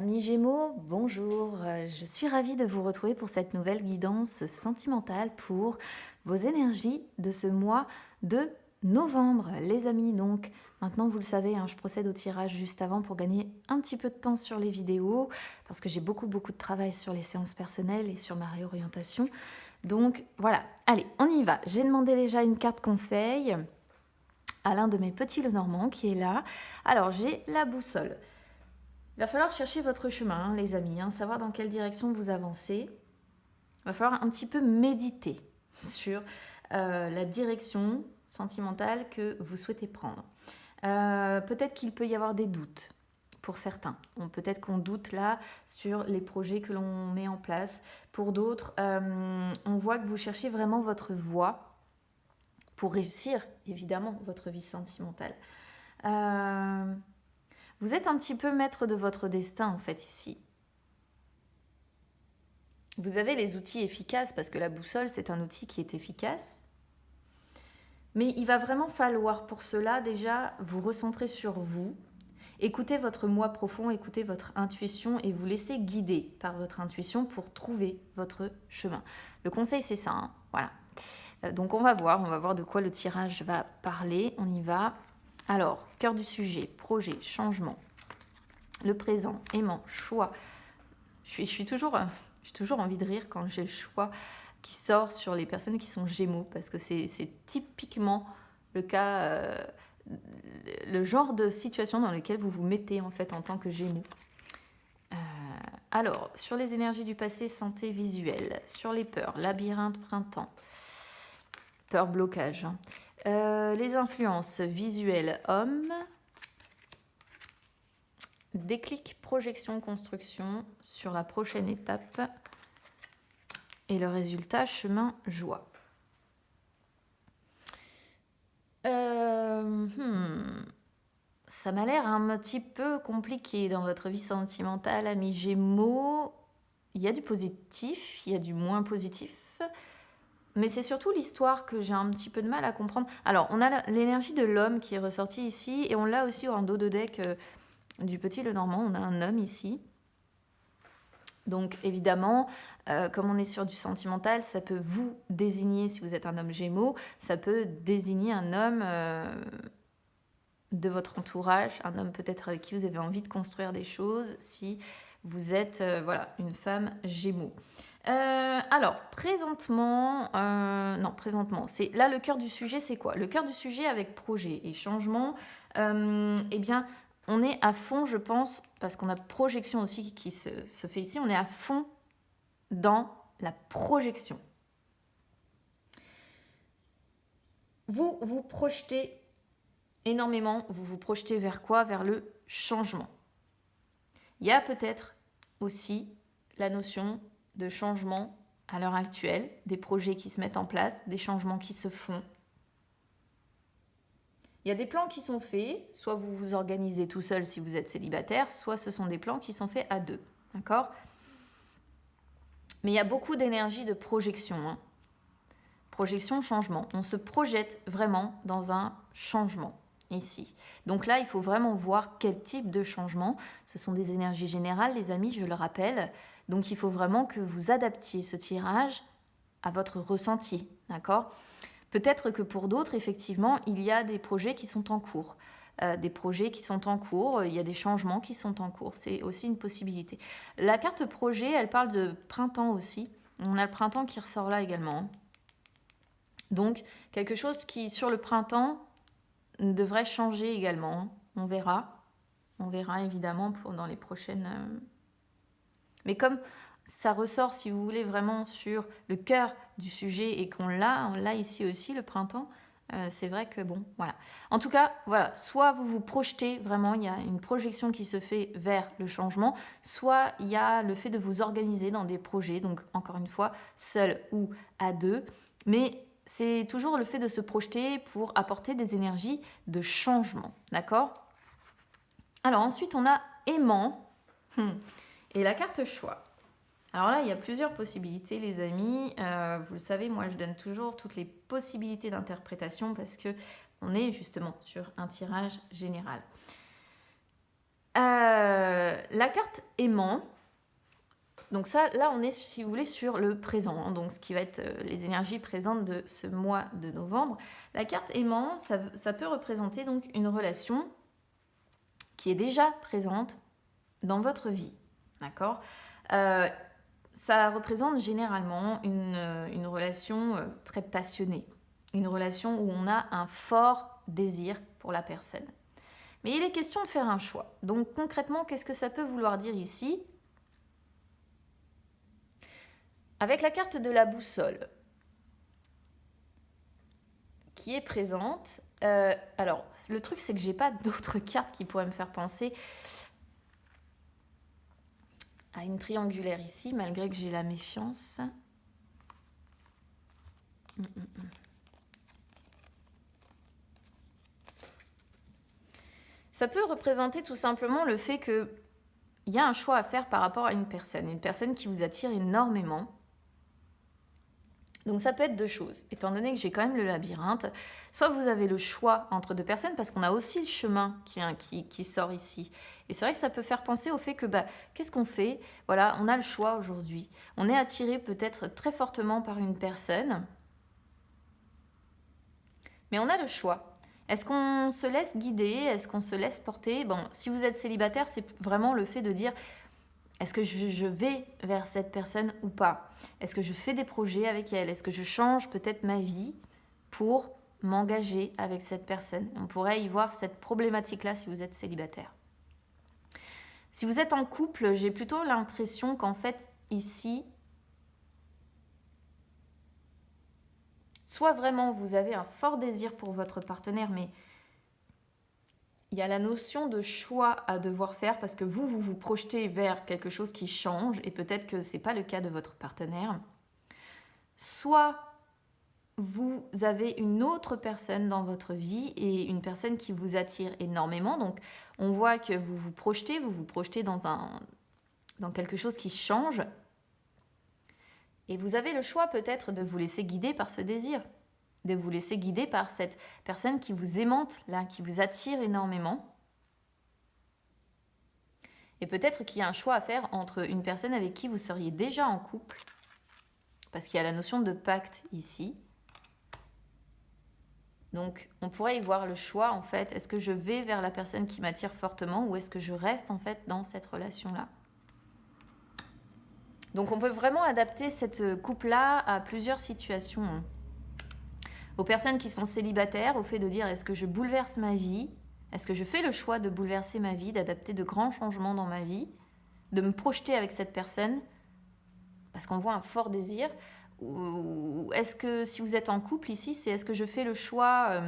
Amis Gémeaux, bonjour, je suis ravie de vous retrouver pour cette nouvelle guidance sentimentale pour vos énergies de ce mois de novembre. Les amis, donc maintenant vous le savez, je procède au tirage juste avant pour gagner un petit peu de temps sur les vidéos parce que j'ai beaucoup de travail sur les séances personnelles et sur ma réorientation. Donc voilà, allez, on y va. J'ai demandé déjà une carte conseil à l'un de mes petits Lenormand qui est là. Alors j'ai la boussole. Il va falloir chercher votre chemin, les amis, savoir dans quelle direction vous avancez. Il va falloir un petit peu méditer sur la direction sentimentale que vous souhaitez prendre. Peut-être qu'il peut y avoir des doutes pour certains. Peut-être qu'on doute là sur les projets que l'on met en place. Pour d'autres, on voit que vous cherchez vraiment votre voie pour réussir, évidemment, votre vie sentimentale. Vous êtes un petit peu maître de votre destin, en fait, ici. Vous avez les outils efficaces, parce que la boussole, c'est un outil qui est efficace. Mais il va vraiment falloir, pour cela, déjà, vous recentrer sur vous. Écoutez votre moi profond, écoutez votre intuition et vous laissez guider par votre intuition pour trouver votre chemin. Le conseil, c'est ça, voilà. Donc, on va voir de quoi le tirage va parler. On y va. Alors, cœur du sujet, projet, changement, le présent, aimant, choix. J'ai toujours envie de rire quand j'ai le choix qui sort sur les personnes qui sont Gémeaux, parce que c'est typiquement le cas, le genre de situation dans lequel vous vous mettez en fait en tant que Gémeaux. Alors, sur les énergies du passé, santé visuelle, sur les peurs, labyrinthe, printemps, peur, blocage. Les influences visuelles, homme, déclic, projection, construction sur la prochaine étape et le résultat, chemin, joie. Ça m'a l'air un petit peu compliqué dans votre vie sentimentale, amis Gémeaux. Il y a du positif, il y a du moins positif. Mais c'est surtout l'histoire que j'ai un petit peu de mal à comprendre. Alors, on a l'énergie de l'homme qui est ressortie ici, et on l'a aussi en dos de deck du petit Lenormand. On a un homme ici. Donc, évidemment, comme on est sur du sentimental, ça peut vous désigner, si vous êtes un homme Gémeaux, ça peut désigner un homme de votre entourage, un homme peut-être avec qui vous avez envie de construire des choses, si vous êtes une femme Gémeaux. Alors, présentement, c'est là le cœur du sujet, c'est quoi? Le cœur du sujet avec projet et changement, eh bien, on est à fond, je pense, parce qu'on a projection aussi qui se fait ici, on est à fond dans la projection. Vous vous projetez énormément, vous vous projetez vers quoi? Vers le changement. Il y a peut-être aussi la notion de changement à l'heure actuelle, des projets qui se mettent en place, des changements qui se font. Il y a des plans qui sont faits, soit vous vous organisez tout seul si vous êtes célibataire, soit ce sont des plans qui sont faits à deux, d'accord? Mais il y a beaucoup d'énergie de projection. Projection, changement. On se projette vraiment dans un changement ici. Donc là, il faut vraiment voir quel type de changement. Ce sont des énergies générales, les amis, je le rappelle. Donc il faut vraiment que vous adaptiez ce tirage à votre ressenti, d'accord? Peut-être que pour d'autres, effectivement, il y a des projets qui sont en cours. Il y a des changements qui sont en cours. C'est aussi une possibilité. La carte projet, elle parle de printemps aussi. On a le printemps qui ressort là également. Donc, quelque chose qui, sur le printemps, devrait changer également. On verra. On verra évidemment dans les prochaines... Mais comme ça ressort, si vous voulez, vraiment sur le cœur du sujet et on l'a ici aussi, le printemps, c'est vrai que bon, voilà. En tout cas, voilà, soit vous vous projetez vraiment, il y a une projection qui se fait vers le changement, soit il y a le fait de vous organiser dans des projets, donc encore une fois, seul ou à deux, mais c'est toujours le fait de se projeter pour apporter des énergies de changement, d'accord? Alors ensuite, on a aimant et la carte choix. Alors là, il y a plusieurs possibilités, les amis. Vous le savez, moi, je donne toujours toutes les possibilités d'interprétation parce qu'on est justement sur un tirage général. La carte aimant, donc ça, là, on est, si vous voulez, sur le présent, hein, donc ce qui va être les énergies présentes de ce mois de novembre. La carte aimant, ça peut représenter donc une relation qui est déjà présente dans votre vie, d'accord. Ça représente généralement une relation très passionnée, une relation où on a un fort désir pour la personne. Mais il est question de faire un choix. Donc concrètement, qu'est-ce que ça peut vouloir dire ici ? Avec la carte de la boussole qui est présente, alors le truc c'est que j'ai pas d'autres cartes qui pourraient me faire penser à une triangulaire ici, malgré que j'ai la méfiance. Ça peut représenter tout simplement le fait qu'il y a un choix à faire par rapport à une personne qui vous attire énormément. Donc ça peut être deux choses, étant donné que j'ai quand même le labyrinthe. Soit vous avez le choix entre deux personnes, parce qu'on a aussi le chemin qui sort ici. Et c'est vrai que ça peut faire penser au fait que, qu'est-ce qu'on fait ? Voilà, on a le choix aujourd'hui. On est attiré peut-être très fortement par une personne, mais on a le choix. Est-ce qu'on se laisse guider ? Est-ce qu'on se laisse porter ? Bon, si vous êtes célibataire, c'est vraiment le fait de dire... Est-ce que je vais vers cette personne ou pas ? Est-ce que je fais des projets avec elle ? Est-ce que je change peut-être ma vie pour m'engager avec cette personne ? On pourrait y voir cette problématique-là si vous êtes célibataire. Si vous êtes en couple, j'ai plutôt l'impression qu'en fait, ici, soit vraiment vous avez un fort désir pour votre partenaire, mais il y a la notion de choix à devoir faire parce que vous projetez vers quelque chose qui change et peut-être que ce n'est pas le cas de votre partenaire. Soit vous avez une autre personne dans votre vie et une personne qui vous attire énormément. Donc, on voit que vous vous projetez dans quelque chose qui change. Et vous avez le choix peut-être de vous laisser guider par ce désir, de vous laisser guider par cette personne qui vous aimante, là, qui vous attire énormément. Et peut-être qu'il y a un choix à faire entre une personne avec qui vous seriez déjà en couple, parce qu'il y a la notion de pacte ici. Donc, on pourrait y voir le choix, en fait. Est-ce que je vais vers la personne qui m'attire fortement ou est-ce que je reste, en fait, dans cette relation-là ? Donc, on peut vraiment adapter cette couple-là à plusieurs situations. Aux personnes qui sont célibataires, au fait de dire est-ce que je bouleverse ma vie ? Est-ce que je fais le choix de bouleverser ma vie, d'adapter de grands changements dans ma vie, de me projeter avec cette personne parce qu'on voit un fort désir ? Ou est-ce que si vous êtes en couple ici, c'est est-ce que je fais le choix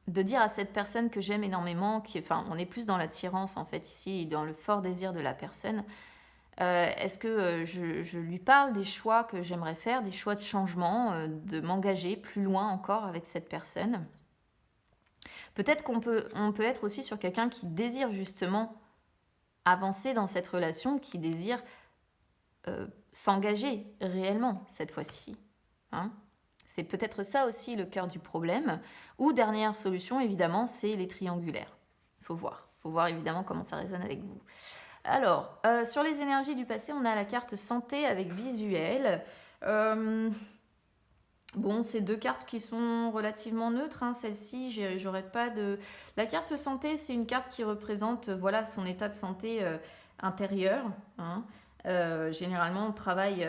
de dire à cette personne que j'aime énormément, on est plus dans l'attirance en fait ici, dans le fort désir de la personne. Est-ce que je lui parle des choix que j'aimerais faire, des choix de changement, de m'engager plus loin encore avec cette personne ? Peut-être qu'on peut être aussi sur quelqu'un qui désire justement avancer dans cette relation, qui désire s'engager réellement cette fois-ci. Hein ? C'est peut-être ça aussi le cœur du problème. Ou dernière solution, évidemment, c'est les triangulaires. Il faut voir évidemment comment ça résonne avec vous. Alors, sur les énergies du passé, on a la carte santé avec visuel. Bon, c'est deux cartes qui sont relativement neutres. Hein. Celle-ci, j'aurais pas de... La carte santé, c'est une carte qui représente son état de santé intérieur. Hein. Généralement, un travail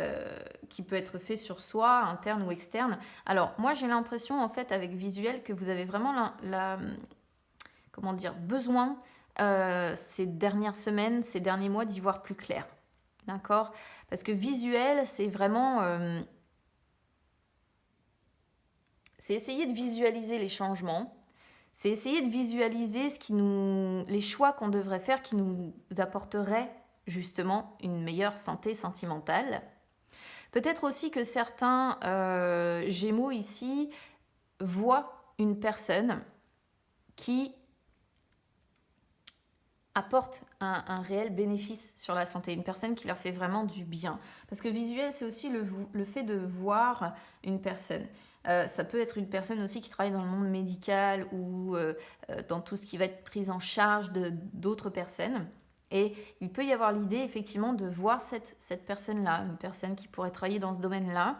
qui peut être fait sur soi, interne ou externe. Alors, moi, j'ai l'impression, en fait, avec visuel, que vous avez vraiment besoin ces dernières semaines, ces derniers mois, d'y voir plus clair. D'accord ? Parce que visuel, c'est vraiment... c'est essayer de visualiser les changements, c'est essayer de visualiser les choix qu'on devrait faire qui nous apporteraient justement une meilleure santé sentimentale. Peut-être aussi que certains Gémeaux ici voient une personne qui apporte un réel bénéfice sur la santé, une personne qui leur fait vraiment du bien. Parce que visuel, c'est aussi le fait de voir une personne. Ça peut être une personne aussi qui travaille dans le monde médical ou dans tout ce qui va être prise en charge d'autres personnes. Et il peut y avoir l'idée effectivement de voir cette personne-là, une personne qui pourrait travailler dans ce domaine-là.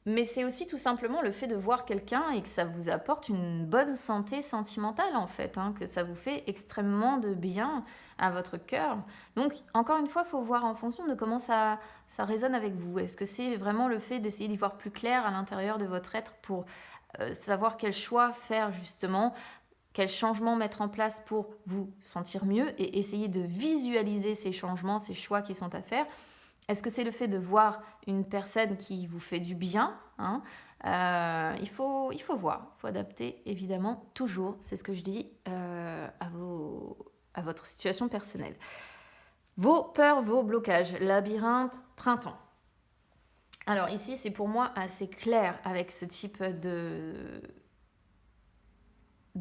Mais c'est aussi tout simplement le fait de voir quelqu'un et que ça vous apporte une bonne santé sentimentale en fait, hein, que ça vous fait extrêmement de bien à votre cœur. Donc encore une fois, il faut voir en fonction de comment ça résonne avec vous. Est-ce que c'est vraiment le fait d'essayer d'y voir plus clair à l'intérieur de votre être pour savoir quel choix faire justement, quel changement mettre en place pour vous sentir mieux et essayer de visualiser ces changements, ces choix qui sont à faire. Est-ce que c'est le fait de voir une personne qui vous fait du bien, hein? Il faut voir, il faut adapter évidemment toujours, c'est ce que je dis, à votre situation personnelle. Vos peurs, vos blocages, labyrinthe, printemps. Alors ici, c'est pour moi assez clair avec ce type de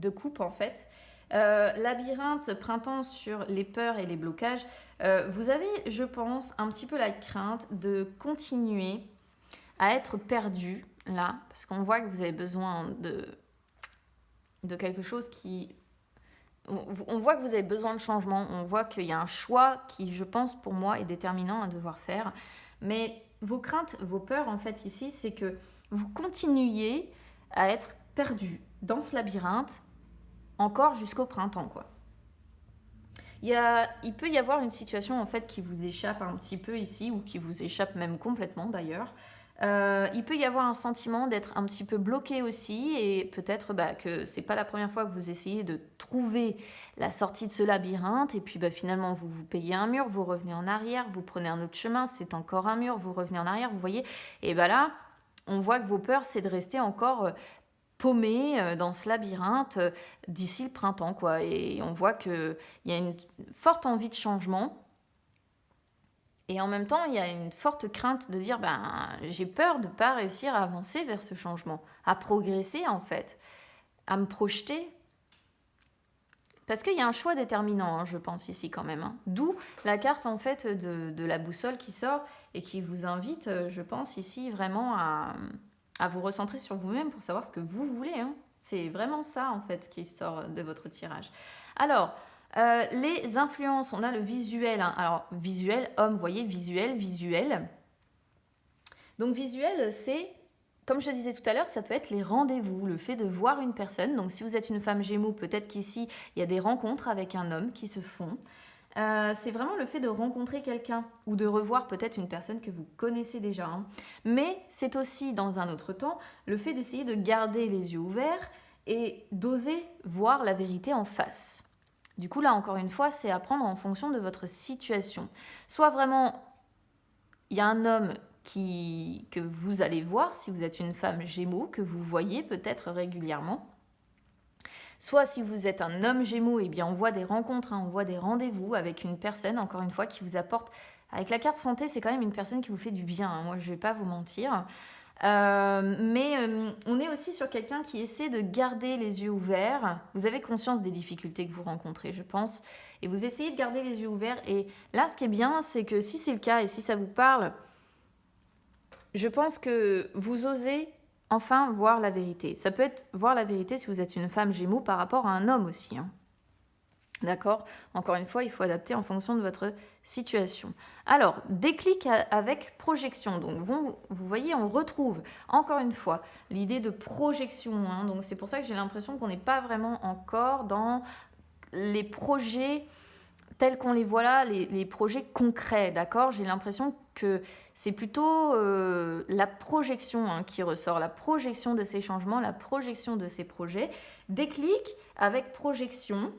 coupe en fait. Labyrinthe, printemps sur les peurs et les blocages, vous avez, je pense, un petit peu la crainte de continuer à être perdu là, parce qu'on voit que vous avez besoin de quelque chose qui... On voit que vous avez besoin de changement, on voit qu'il y a un choix qui, je pense, pour moi, est déterminant à devoir faire. Mais vos craintes, vos peurs, en fait, ici, c'est que vous continuiez à être perdu dans ce labyrinthe encore jusqu'au printemps, quoi. Il peut y avoir une situation en fait qui vous échappe un petit peu ici ou qui vous échappe même complètement d'ailleurs. Il peut y avoir un sentiment d'être un petit peu bloqué aussi et peut-être que c'est pas la première fois que vous essayez de trouver la sortie de ce labyrinthe et puis finalement vous payez un mur, vous revenez en arrière, vous prenez un autre chemin, c'est encore un mur, vous revenez en arrière, vous voyez. Et là, on voit que vos peurs, c'est de rester encore paumé dans ce labyrinthe d'ici le printemps, quoi. Et on voit qu'il y a une forte envie de changement. Et en même temps, il y a une forte crainte de dire j'ai peur de ne pas réussir à avancer vers ce changement, à progresser en fait, à me projeter. Parce qu'il y a un choix déterminant, hein, je pense, ici quand même. Hein. D'où la carte en fait de la boussole qui sort et qui vous invite, je pense, ici vraiment à vous recentrer sur vous-même pour savoir ce que vous voulez. Hein. C'est vraiment ça, en fait, qui sort de votre tirage. Alors, les influences, on a le visuel. Hein. Alors, visuel, homme, vous voyez, visuel. Donc, visuel, c'est, comme je disais tout à l'heure, ça peut être les rendez-vous, le fait de voir une personne. Donc, si vous êtes une femme Gémeaux, peut-être qu'ici, il y a des rencontres avec un homme qui se font. C'est vraiment le fait de rencontrer quelqu'un ou de revoir peut-être une personne que vous connaissez déjà. Hein. Mais c'est aussi, dans un autre temps, le fait d'essayer de garder les yeux ouverts et d'oser voir la vérité en face. Du coup, là, encore une fois, c'est à prendre en fonction de votre situation. Soit vraiment, il y a un homme que vous allez voir, si vous êtes une femme Gémeaux, que vous voyez peut-être régulièrement. Soit si vous êtes un homme Gémeaux, eh bien on voit des rencontres, hein, on voit des rendez-vous avec une personne, encore une fois, qui vous apporte... Avec la carte santé, c'est quand même une personne qui vous fait du bien, hein, moi je ne vais pas vous mentir. Mais on est aussi sur quelqu'un qui essaie de garder les yeux ouverts. Vous avez conscience des difficultés que vous rencontrez, je pense. Et vous essayez de garder les yeux ouverts. Et là, ce qui est bien, c'est que si c'est le cas et si ça vous parle, je pense que vous osez... enfin, voir la vérité. Ça peut être voir la vérité si vous êtes une femme Gémeaux par rapport à un homme aussi. Hein. D'accord ? Encore une fois, il faut adapter en fonction de votre situation. Alors, déclic avec projection. Donc, vous voyez, on retrouve encore une fois l'idée de projection. Hein. Donc, c'est pour ça que j'ai l'impression qu'on n'est pas vraiment encore dans les projets tels qu'on les voit là, les projets concrets, d'accord ? J'ai l'impression que c'est plutôt la projection qui ressort, la projection de ces changements, la projection de ces projets. Déclic avec projection,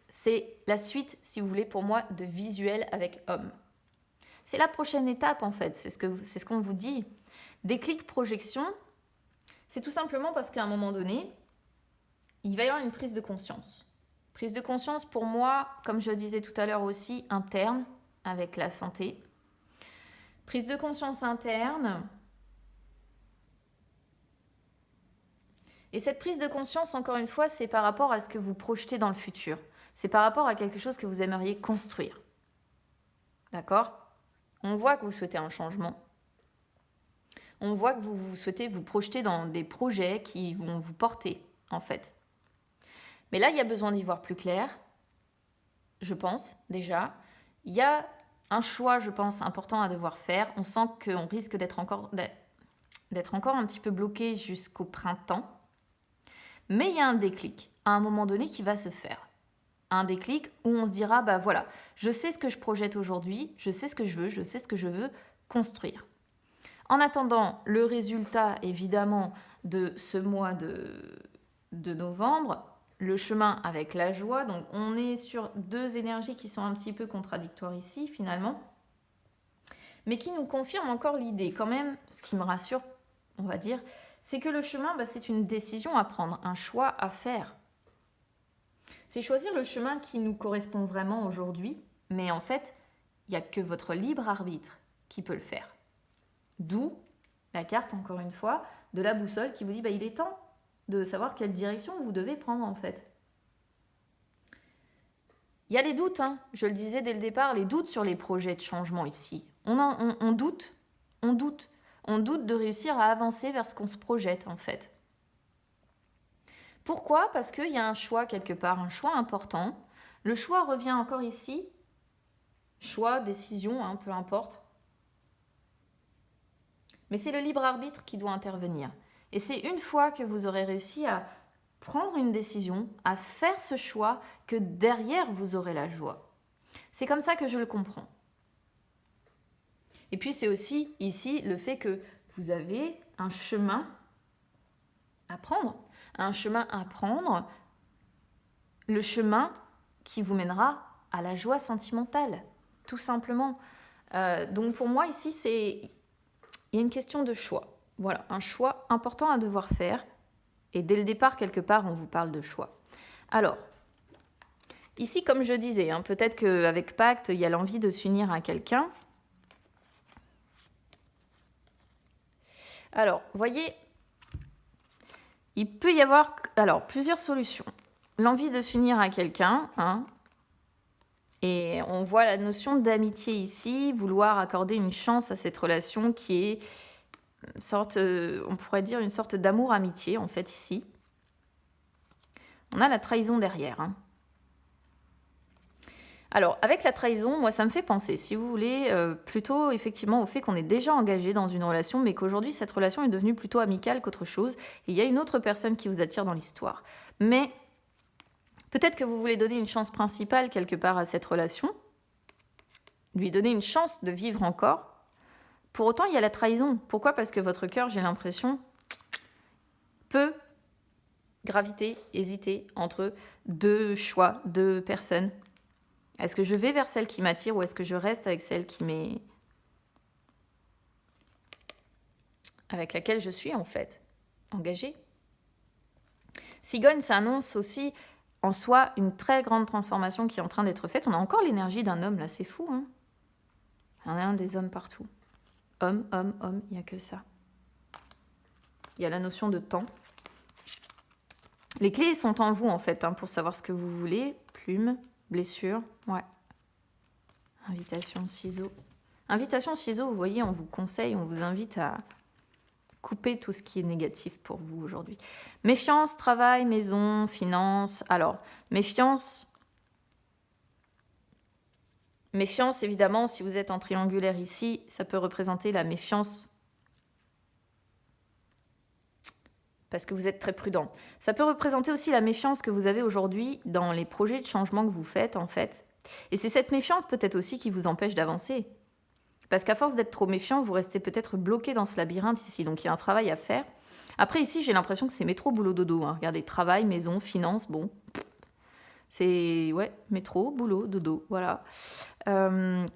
c'est la suite, si vous voulez, pour moi, de visuel avec homme. C'est la prochaine étape, en fait, c'est ce qu'on vous dit. Déclic, projection, c'est tout simplement parce qu'à un moment donné, il va y avoir une prise de conscience. Prise de conscience pour moi, comme je le disais tout à l'heure aussi, interne, avec la santé. Prise de conscience interne. Et cette prise de conscience, encore une fois, c'est par rapport à ce que vous projetez dans le futur. C'est par rapport à quelque chose que vous aimeriez construire. D'accord ? On voit que vous souhaitez un changement. On voit que vous souhaitez vous projeter dans des projets qui vont vous porter, en fait. Mais là, il y a besoin d'y voir plus clair, je pense, déjà. Il y a un choix, je pense, important à devoir faire. On sent qu'on risque d'être encore un petit peu bloqué jusqu'au printemps. Mais il y a un déclic, à un moment donné, qui va se faire. Un déclic où on se dira, bah voilà, je sais ce que je projette aujourd'hui, je sais ce que je sais ce que je veux construire. En attendant, le résultat, évidemment, de ce mois de novembre, le chemin avec la joie, donc on est sur deux énergies qui sont un petit peu contradictoires ici, finalement, mais qui nous confirment encore l'idée, quand même, ce qui me rassure, on va dire, c'est que le chemin, c'est une décision à prendre, un choix à faire. C'est choisir le chemin qui nous correspond vraiment aujourd'hui, mais en fait, il n'y a que votre libre arbitre qui peut le faire. D'où la carte, encore une fois, de la boussole qui vous dit il est temps de savoir quelle direction vous devez prendre en fait. Il y a les doutes, je le disais dès le départ, les doutes sur les projets de changement ici. On doute de réussir à avancer vers ce qu'on se projette en fait. Pourquoi ? Parce qu'il y a un choix quelque part, un choix important. Le choix revient encore ici. Choix, décision, peu importe. Mais c'est le libre arbitre qui doit intervenir. Et c'est une fois que vous aurez réussi à prendre une décision, à faire ce choix, que derrière vous aurez la joie. C'est comme ça que je le comprends. Et puis c'est aussi ici le fait que vous avez un chemin à prendre. Un chemin à prendre, le chemin qui vous mènera à la joie sentimentale, tout simplement. Donc pour moi ici, il y a une question de choix. Voilà, un choix important à devoir faire. Et dès le départ, quelque part, on vous parle de choix. Alors, ici, comme je disais, peut-être qu'avec Pacte, il y a l'envie de s'unir à quelqu'un. Alors, vous voyez, il peut y avoir plusieurs solutions. L'envie de s'unir à quelqu'un, et on voit la notion d'amitié ici, vouloir accorder une chance à cette relation qui est on pourrait dire une sorte d'amour-amitié, en fait, ici. On a la trahison derrière. Alors, avec la trahison, moi, ça me fait penser, si vous voulez, plutôt, effectivement, au fait qu'on est déjà engagé dans une relation, mais qu'aujourd'hui, cette relation est devenue plutôt amicale qu'autre chose, et il y a une autre personne qui vous attire dans l'histoire. Mais peut-être que vous voulez donner une chance principale, quelque part, à cette relation, lui donner une chance de vivre encore. Pour autant, il y a la trahison. Pourquoi ? Parce que votre cœur, j'ai l'impression, peut graviter, hésiter entre deux choix, deux personnes. Est-ce que je vais vers celle qui m'attire ou est-ce que je reste avec celle avec laquelle je suis en fait engagée ? Cigogne, ça annonce aussi en soi une très grande transformation qui est en train d'être faite. On a encore l'énergie d'un homme là, c'est fou. Il y en a un des hommes partout. Homme, il n'y a que ça. Il y a la notion de temps. Les clés sont en vous, en fait, pour savoir ce que vous voulez. Plume, blessure, ouais. Invitation, ciseaux. Invitation, ciseaux, vous voyez, on vous conseille, on vous invite à couper tout ce qui est négatif pour vous aujourd'hui. Méfiance, travail, maison, finances. Alors, méfiance, évidemment, si vous êtes en triangulaire ici, ça peut représenter la méfiance parce que vous êtes très prudent. Ça peut représenter aussi la méfiance que vous avez aujourd'hui dans les projets de changement que vous faites, en fait. Et c'est cette méfiance peut-être aussi qui vous empêche d'avancer. Parce qu'à force d'être trop méfiant, vous restez peut-être bloqué dans ce labyrinthe ici. Donc il y a un travail à faire. Après, ici, j'ai l'impression que c'est métro, boulot, dodo. Regardez, travail, maison, finance, bon. C'est, métro, boulot, dodo, voilà. On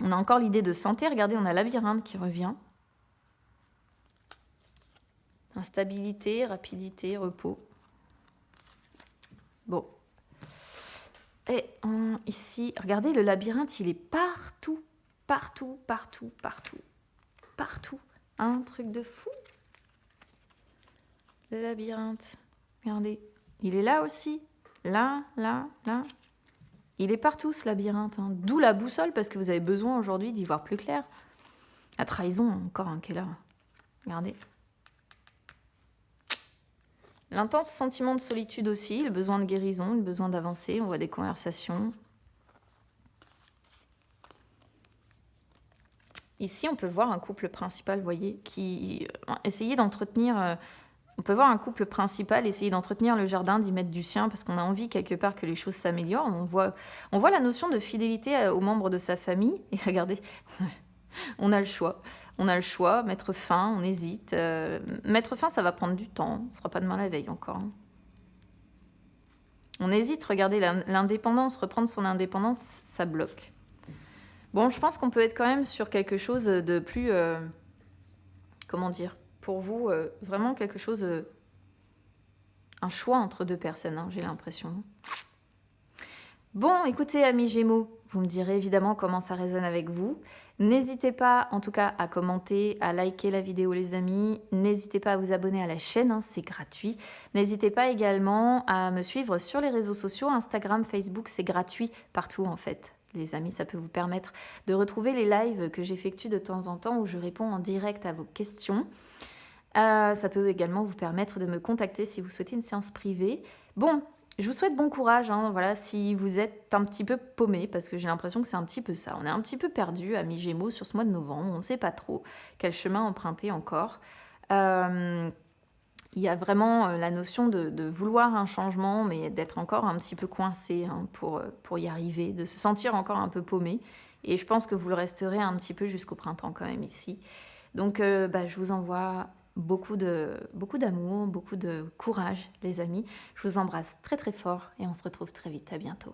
a encore l'idée de santé. Regardez, on a labyrinthe qui revient. Instabilité, rapidité, repos. Bon. Et ici, regardez, le labyrinthe, il est partout. Partout. Un truc de fou. Le labyrinthe. Regardez. Il est là aussi. Là. Il est partout, ce labyrinthe. D'où la boussole, parce que vous avez besoin aujourd'hui d'y voir plus clair. La trahison, encore un qui est là. Regardez. L'intense sentiment de solitude aussi, le besoin de guérison, le besoin d'avancer. On voit des conversations. Ici, on peut voir un couple principal, vous voyez, qui essayait d'entretenir... on peut voir un couple principal essayer d'entretenir le jardin, d'y mettre du sien, parce qu'on a envie quelque part que les choses s'améliorent. On voit la notion de fidélité aux membres de sa famille. Et regardez, on a le choix. On a le choix, mettre fin, on hésite. Mettre fin, ça va prendre du temps. Ce ne sera pas demain la veille encore. On hésite, regardez, l'indépendance, reprendre son indépendance, ça bloque. Bon, je pense qu'on peut être quand même sur quelque chose de plus... comment dire ? Pour vous, vraiment quelque chose... un choix entre deux personnes, hein, j'ai l'impression. Bon, écoutez, amis Gémeaux, vous me direz évidemment comment ça résonne avec vous. N'hésitez pas, en tout cas, à commenter, à liker la vidéo, les amis. N'hésitez pas à vous abonner à la chaîne, hein, c'est gratuit. N'hésitez pas également à me suivre sur les réseaux sociaux, Instagram, Facebook, c'est gratuit partout en fait. Les amis, ça peut vous permettre de retrouver les lives que j'effectue de temps en temps où je réponds en direct à vos questions. Ça peut également vous permettre de me contacter si vous souhaitez une séance privée. Bon, je vous souhaite bon courage, hein, voilà, si vous êtes un petit peu paumé, parce que j'ai l'impression que c'est un petit peu ça. On est un petit peu perdu, amis Gémeaux, sur ce mois de novembre. On ne sait pas trop quel chemin emprunter encore. Il y a vraiment la notion de vouloir un changement, mais d'être encore un petit peu coincé, hein, pour y arriver, de se sentir encore un peu paumé. Et je pense que vous le resterez un petit peu jusqu'au printemps quand même ici. Donc, je vous envoie beaucoup d'amour, beaucoup de courage, les amis. Je vous embrasse très très fort et on se retrouve très vite. À bientôt.